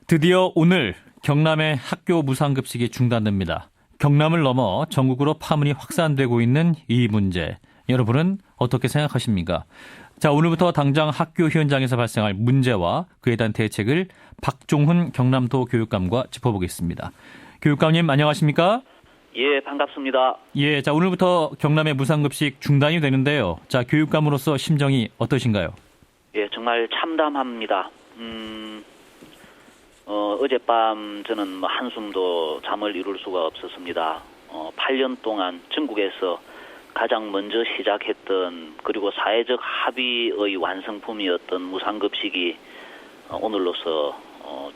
드디어 오늘 경남의 학교 무상급식이 중단됩니다. 경남을 넘어 전국으로 파문이 확산되고 있는 이 문제, 여러분은 어떻게 생각하십니까? 자, 오늘부터 당장 학교 현장에서 발생할 문제와 그에 대한 대책을 박종훈 경남도 교육감과 짚어보겠습니다. 교육감님 안녕하십니까? 예, 반갑습니다. 예, 자, 오늘부터 경남의 무상급식 중단이 되는데요. 자, 교육감으로서 심정이 어떠신가요? 예, 정말 참담합니다. 어젯밤 저는 한숨도 잠을 이룰 수가 없었습니다. 8년 동안 전국에서 가장 먼저 시작했던 그리고 사회적 합의의 완성품이었던 무상급식이 오늘로서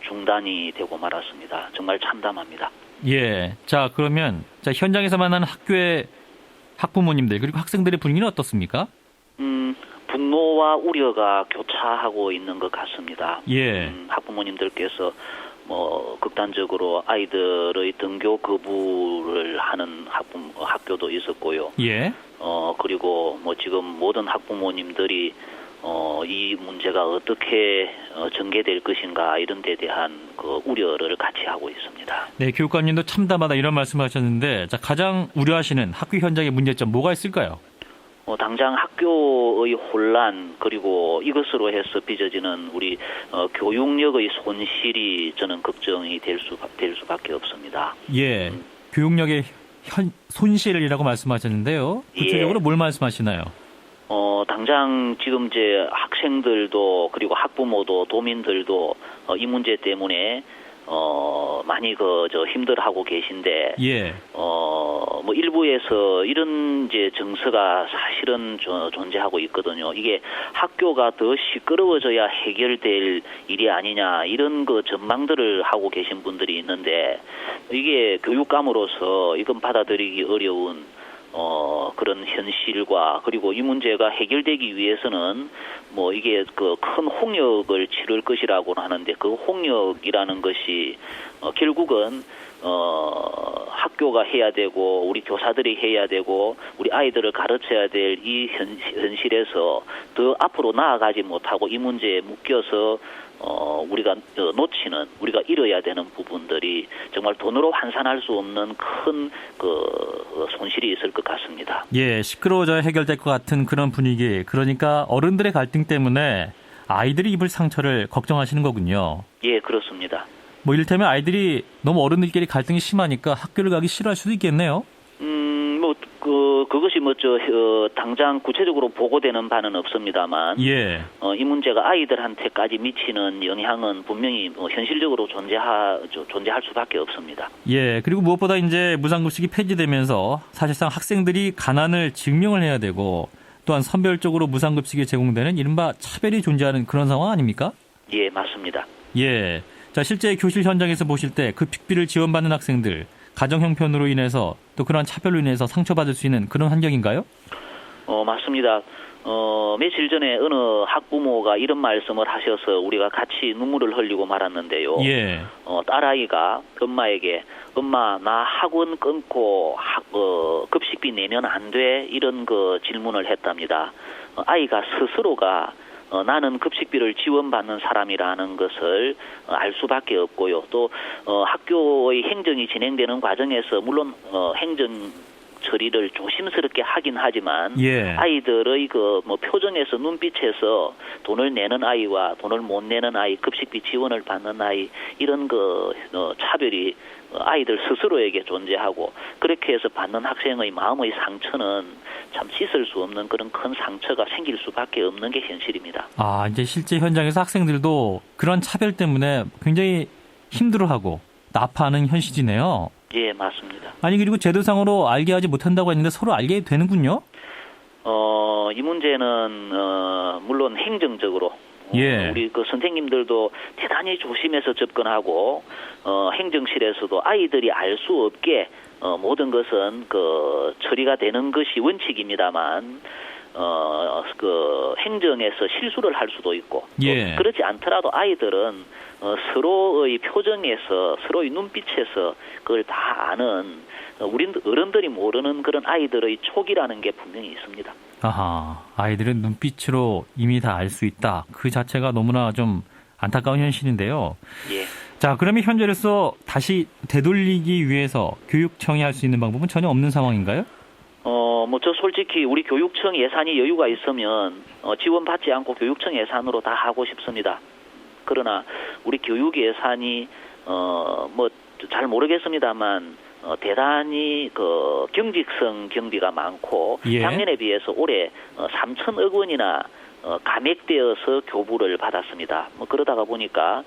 중단이 되고 말았습니다. 정말 참담합니다. 예, 자, 그러면 자, 현장에서 만나는 학교의 학부모님들 그리고 학생들의 분위기는 어떻습니까? 분노와 우려가 교차하고 있는 것 같습니다. 예. 학부모님들께서 극단적으로 아이들의 등교 거부를 하는 학교도 있었고요. 예. 그리고 지금 모든 학부모님들이 이 문제가 어떻게 전개될 것인가 이런 데 대한 그 우려를 같이 하고 있습니다. 네, 교육감님도 참담하다 이런 말씀을 하셨는데, 자, 가장 우려하시는 학교 현장의 문제점 뭐가 있을까요? 당장 학교의 혼란 그리고 이것으로 해서 빚어지는 우리 교육력의 손실이 저는 걱정이 될 수밖에 없습니다. 예, 교육력의 손실이라고 말씀하셨는데요. 구체적으로 예. 뭘 말씀하시나요? 당장 지금 이제 학생들도 그리고 학부모도 도민들도 이 문제 때문에 많이 힘들어하고 계신데, 예. 일부에서 이런 이제 정서가 사실은 존재하고 있거든요. 이게 학교가 더 시끄러워져야 해결될 일이 아니냐, 이런 전망들을 하고 계신 분들이 있는데, 이게 교육감으로서 이건 받아들이기 어려운 그런 현실과 그리고 이 문제가 해결되기 위해서는 이게 큰 홍역을 치를 것이라고 하는데 그 홍역이라는 것이 결국은 학교가 해야 되고 우리 교사들이 해야 되고 우리 아이들을 가르쳐야 될 이 현실에서 더 앞으로 나아가지 못하고 이 문제에 묶여서 우리가 놓치는, 우리가 잃어야 되는 부분들이 정말 돈으로 환산할 수 없는 큰 손실이 있을 것 같습니다. 예, 시끄러워져야 해결될 것 같은 그런 분위기. 그러니까 어른들의 갈등 때문에 아이들이 입을 상처를 걱정하시는 거군요. 예, 그렇습니다. 이를테면 아이들이 너무 어른들끼리 갈등이 심하니까 학교를 가기 싫어할 수도 있겠네요. 그것이 당장 구체적으로 보고되는 바는 없습니다만, 예. 이 문제가 아이들한테까지 미치는 영향은 분명히 현실적으로 존재할 수밖에 없습니다. 예, 그리고 무엇보다 이제 무상급식이 폐지되면서 사실상 학생들이 가난을 증명을 해야 되고 또한 선별적으로 무상급식이 제공되는 이른바 차별이 존재하는 그런 상황 아닙니까? 예, 맞습니다. 예. 자, 실제 교실 현장에서 보실 때 그 픽비를 지원받는 학생들, 가정 형편으로 인해서 또 그런 차별로 인해서 상처받을 수 있는 그런 환경인가요? 맞습니다. 며칠 전에 어느 학부모가 이런 말씀을 하셔서 우리가 같이 눈물을 흘리고 말았는데요. 예. 딸아이가 엄마에게 엄마 나 학원 끊고 급식비 내면 안 돼? 이런 질문을 했답니다. 아이가 스스로가 나는 급식비를 지원받는 사람이라는 것을 알 수밖에 없고요. 또 학교의 행정이 진행되는 과정에서 물론 행정 처리를 조심스럽게 하긴 하지만, 예. 아이들의 표정에서 눈빛에서 돈을 내는 아이와 돈을 못 내는 아이, 급식비 지원을 받는 아이, 이런 차별이 아이들 스스로에게 존재하고, 그렇게 해서 받는 학생의 마음의 상처는 참 씻을 수 없는 그런 큰 상처가 생길 수밖에 없는 게 현실입니다. 아, 이제 실제 현장에서 학생들도 그런 차별 때문에 굉장히 힘들어하고 아파하는 현실이네요. 예, 맞습니다. 아니, 그리고 제도상으로 알게 하지 못한다고 했는데 서로 알게 되는군요? 이 문제는 물론 행정적으로 예. 우리 선생님들도 대단히 조심해서 접근하고 행정실에서도 아이들이 알 수 없게 모든 것은 처리가 되는 것이 원칙입니다만 행정에서 실수를 할 수도 있고, 예. 그렇지 않더라도 아이들은 서로의 표정에서, 서로의 눈빛에서 그걸 다 아는, 우리 어른들이 모르는 그런 아이들의 촉이라는 게 분명히 있습니다. 아하, 아이들은 눈빛으로 이미 다 알 수 있다. 그 자체가 너무나 좀 안타까운 현실인데요. 예. 자, 그러면 현재로서 다시 되돌리기 위해서 교육청이 할 수 있는 방법은 전혀 없는 상황인가요? 저 솔직히 우리 교육청 예산이 여유가 있으면 지원받지 않고 교육청 예산으로 다 하고 싶습니다. 그러나 우리 교육 예산이 잘 모르겠습니다만 대단히 그 경직성 경비가 많고 예. 작년에 비해서 올해 3천억 원이나 감액되어서 교부를 받았습니다. 그러다가 보니까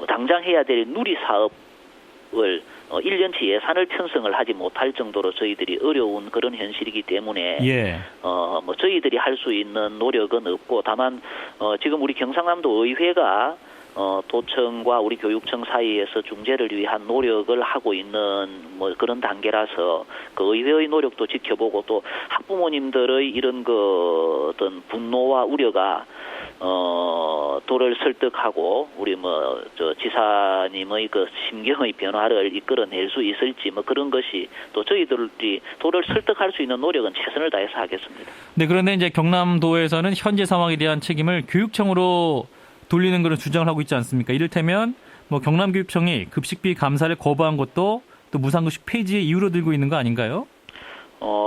당장 해야 될 누리 사업을 1년치 예산을 편성을 하지 못할 정도로 저희들이 어려운 그런 현실이기 때문에 예. 저희들이 할 수 있는 노력은 없고 다만 지금 우리 경상남도 의회가 도청과 우리 교육청 사이에서 중재를 위한 노력을 하고 있는 그런 단계라서 그 의회의 노력도 지켜보고 또 학부모님들의 이런 그 어떤 분노와 우려가 도를 설득하고 우리 지사님의 그 심경의 변화를 이끌어낼 수 있을지 그런 것이 또 저희들이 도를 설득할 수 있는 노력은 최선을 다해서 하겠습니다. 네, 그런데 이제 경남도에서는 현재 상황에 대한 책임을 교육청으로 돌리는 그런 주장을 하고 있지 않습니까? 이를테면 경남교육청이 급식비 감사를 거부한 것도 또 무상급식 폐지의 이유로 들고 있는 거 아닌가요?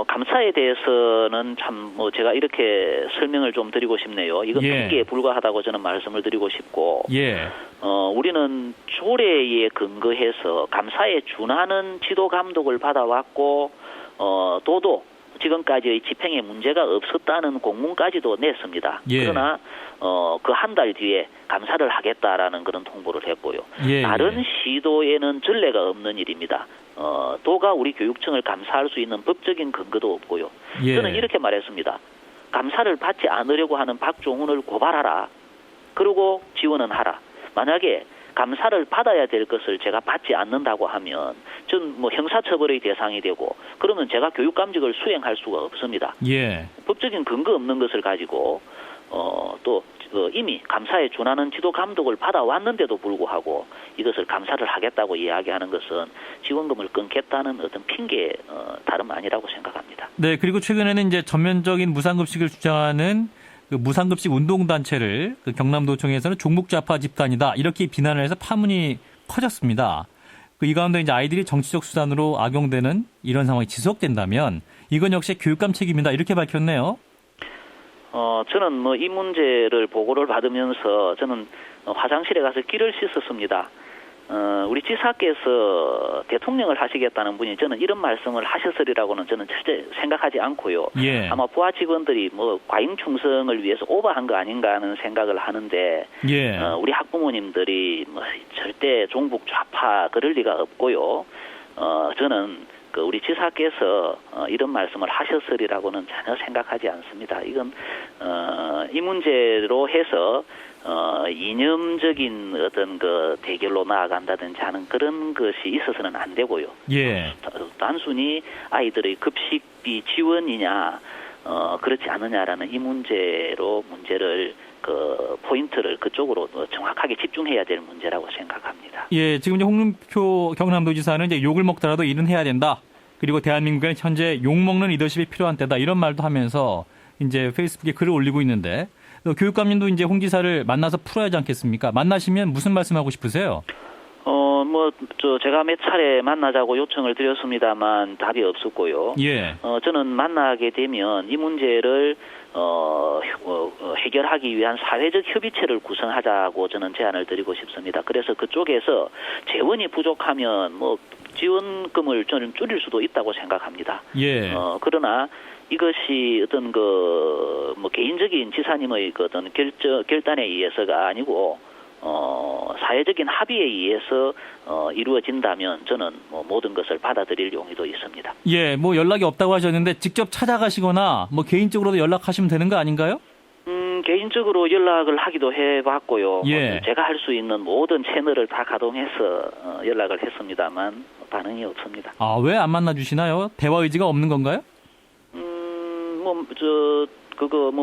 감사에 대해서는 참 제가 이렇게 설명을 좀 드리고 싶네요. 이건 핑계에 불과하다고 저는 말씀을 드리고 싶고, 우리는 조례에 근거해서 감사에 준하는 지도 감독을 받아왔고, 도도 지금까지의 집행에 문제가 없었다는 공문까지도 냈습니다. 그러나 그 한 달 뒤에 감사를 하겠다라는 그런 통보를 했고요. 다른 시도에는 전례가 없는 일입니다. 도가 우리 교육청을 감사할 수 있는 법적인 근거도 없고요. 저는 이렇게 말했습니다. 감사를 받지 않으려고 하는 박종훈을 고발하라. 그리고 지원은 하라. 만약에 감사를 받아야 될 것을 제가 받지 않는다고 하면 전 형사처벌의 대상이 되고 그러면 제가 교육감직을 수행할 수가 없습니다. 법적인 근거 없는 것을 가지고 또 이미 감사에 준하는 지도 감독을 받아왔는데도 불구하고 이것을 감사를 하겠다고 이야기하는 것은 지원금을 끊겠다는 어떤 핑계 다름 아니라고 생각합니다. 네, 그리고 최근에는 이제 전면적인 무상급식을 주장하는 그 무상급식 운동단체를 그 경남도청에서는 종북좌파 집단이다 이렇게 비난을 해서 파문이 커졌습니다. 이 가운데 이제 아이들이 정치적 수단으로 악용되는 이런 상황이 지속된다면 이건 역시 교육감 책임이다 이렇게 밝혔네요. 저는 이 문제를 보고를 받으면서 저는 화장실에 가서 귀를 씻었습니다. 우리 지사께서 대통령을 하시겠다는 분이 저는 이런 말씀을 하셨으리라고는 저는 절대 생각하지 않고요. 아마 부하 직원들이 과잉 충성을 위해서 오버한 거 아닌가 하는 생각을 하는데 우리 학부모님들이 절대 종북 좌파 그럴 리가 없고요. 저는 우리 지사께서 이런 말씀을 하셨으리라고는 전혀 생각하지 않습니다. 이건 이 문제로 해서 이념적인 어떤 그 대결로 나아간다든지 하는 그런 것이 있어서는 안 되고요. 단순히 아이들의 급식비 지원이냐 그렇지 않느냐라는 이 문제를 그 포인트를 그쪽으로 정확하게 집중해야 될 문제라고 생각합니다. 지금 이제 홍준표 경남도지사는 이제 욕을 먹더라도 일은 해야 된다. 그리고 대한민국에는 현재 욕 먹는 리더십이 필요한 때다 이런 말도 하면서 이제 페이스북에 글을 올리고 있는데 교육감님도 이제 홍 지사를 만나서 풀어야 하지 않겠습니까? 만나시면 무슨 말씀하고 싶으세요? 제가 몇 차례 만나자고 요청을 드렸습니다만 답이 없었고요. 저는 만나게 되면 이 문제를 해결하기 위한 사회적 협의체를 구성하자고 저는 제안을 드리고 싶습니다. 그래서 그쪽에서 재원이 부족하면 지원금을 저는 줄일 수도 있다고 생각합니다. 그러나 이것이 어떤 개인적인 지사님의 어떤 결단에 의해서가 아니고 사회적인 합의에 의해서 이루어진다면 저는 모든 것을 받아들일 용의도 있습니다. 연락이 없다고 하셨는데 직접 찾아가시거나 개인적으로도 연락하시면 되는 거 아닌가요? 개인적으로 연락을 하기도 해봤고요. 제가 할 수 있는 모든 채널을 다 가동해서 연락을 했습니다만 반응이 없습니다. 왜 안 만나주시나요? 대화 의지가 없는 건가요?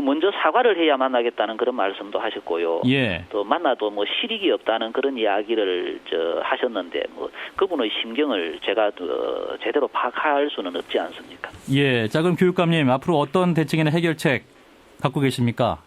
먼저 사과를 해야 만나겠다는 그런 말씀도 하셨고요. 또 만나도 실익이 없다는 그런 이야기를 하셨는데 그분의 심경을 제가 제대로 파악할 수는 없지 않습니까? 자, 그럼 교육감님 앞으로 어떤 대책이나 해결책 갖고 계십니까?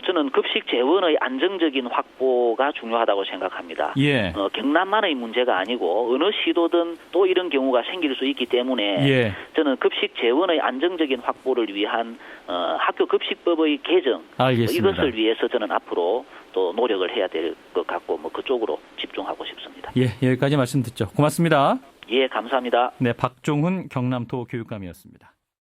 저는 급식 재원의 안정적인 확보가 중요하다고 생각합니다. 예. 경남만의 문제가 아니고 어느 시도든 또 이런 경우가 생길 수 있기 때문에 예. 저는 급식 재원의 안정적인 확보를 위한 학교 급식법의 개정 알겠습니다. 이것을 위해서 저는 앞으로 또 노력을 해야 될 것 같고 그쪽으로 집중하고 싶습니다. 예, 여기까지 말씀 듣죠. 고맙습니다. 예, 감사합니다. 네, 박종훈 경남도 교육감이었습니다.